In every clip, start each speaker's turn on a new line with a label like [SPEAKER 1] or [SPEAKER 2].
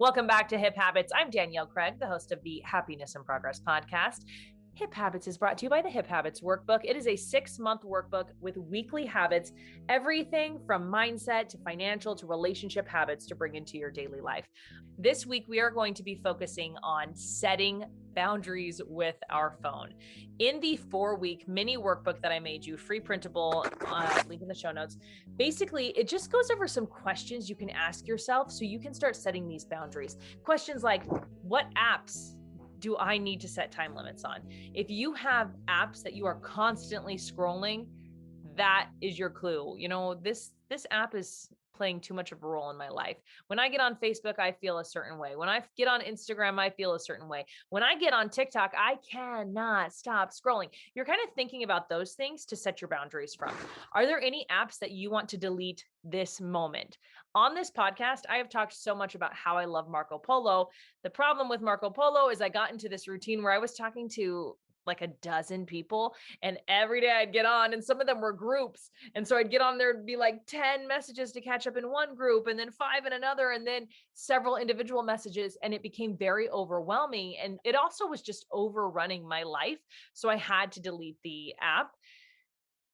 [SPEAKER 1] Welcome back to Hip Habits. I'm Danielle Craig, the host of the Happiness in Progress podcast. Hip Habits is brought to you by the Hip Habits Workbook. It is a 6-month workbook with weekly habits, everything from mindset to financial to relationship habits to bring into your daily life. This week, we are going to be focusing on setting boundaries with our phone. In the 4-week mini workbook that I made you, free printable, link in the show notes, basically, it just goes over some questions you can ask yourself so you can start setting these boundaries. Questions like, what apps do I need to set time limits on? If you have apps that you are constantly scrolling, that is your clue. You know, this app is playing too much of a role in my life. When I get on Facebook, I feel a certain way. When I get on Instagram, I feel a certain way. When I get on TikTok, I cannot stop scrolling. You're kind of thinking about those things to set your boundaries from. Are there any apps that you want to delete this moment? On this podcast, I have talked so much about how I love Marco Polo. The problem with Marco Polo is I got into this routine where I was talking to like a dozen people, and every day I'd get on, and some of them were groups. And so I'd get on there, it'd be like 10 messages to catch up in one group, and then 5 in another, and then several individual messages. And it became very overwhelming. And it also was just overrunning my life. So I had to delete the app.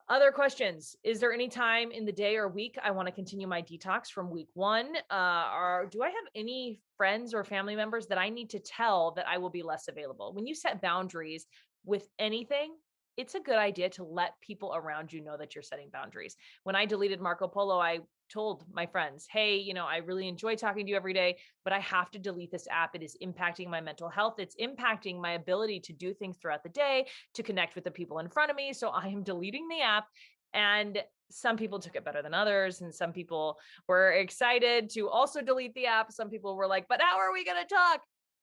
[SPEAKER 1] Other questions. Is there any time in the day or week I want to continue my detox from week 1? Or do I have any friends or family members that I need to tell that I will be less available? When you set boundaries with anything, it's a good idea to let people around you know that you're setting boundaries. When I deleted Marco Polo, I told my friends, hey, I really enjoy talking to you every day, but I have to delete this app. It is impacting my mental health. It's impacting my ability to do things throughout the day, to connect with the people in front of me. So I am deleting the app. And some people took it better than others. And some people were excited to also delete the app. Some people were like, but how are we going to talk?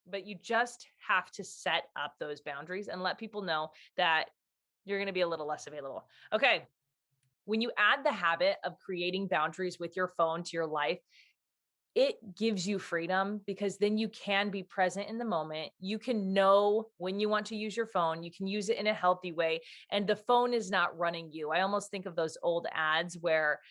[SPEAKER 1] But you just have to set up those boundaries and let people know that you're going to be a little less available. Okay. When you add the habit of creating boundaries with your phone to your life, it gives you freedom because then you can be present in the moment. You can know when you want to use your phone. You can use it in a healthy way, and the phone is not running you. I almost think of those old ads where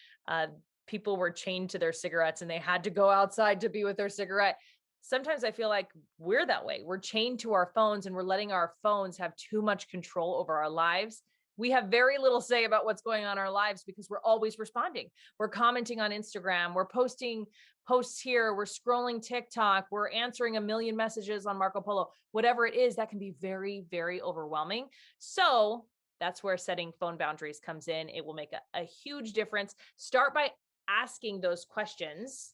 [SPEAKER 1] people were chained to their cigarettes and they had to go outside to be with their cigarette. Sometimes I feel like we're that way. We're chained to our phones and we're letting our phones have too much control over our lives. We have very little say about what's going on in our lives because we're always responding. We're commenting on Instagram. We're posting posts here. We're scrolling TikTok. We're answering a million messages on Marco Polo. Whatever it is, that can be very, very overwhelming. So that's where setting phone boundaries comes in. It will make a huge difference. Start by asking those questions.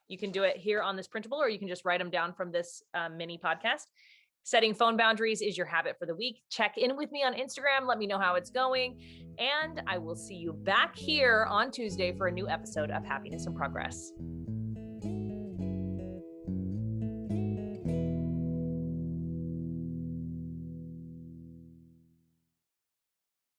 [SPEAKER 1] You can do it here on this printable, or you can just write them down from this mini podcast. Setting phone boundaries is your habit for the week. Check in with me on Instagram. Let me know how it's going. And I will see you back here on Tuesday for a new episode of Happiness in Progress.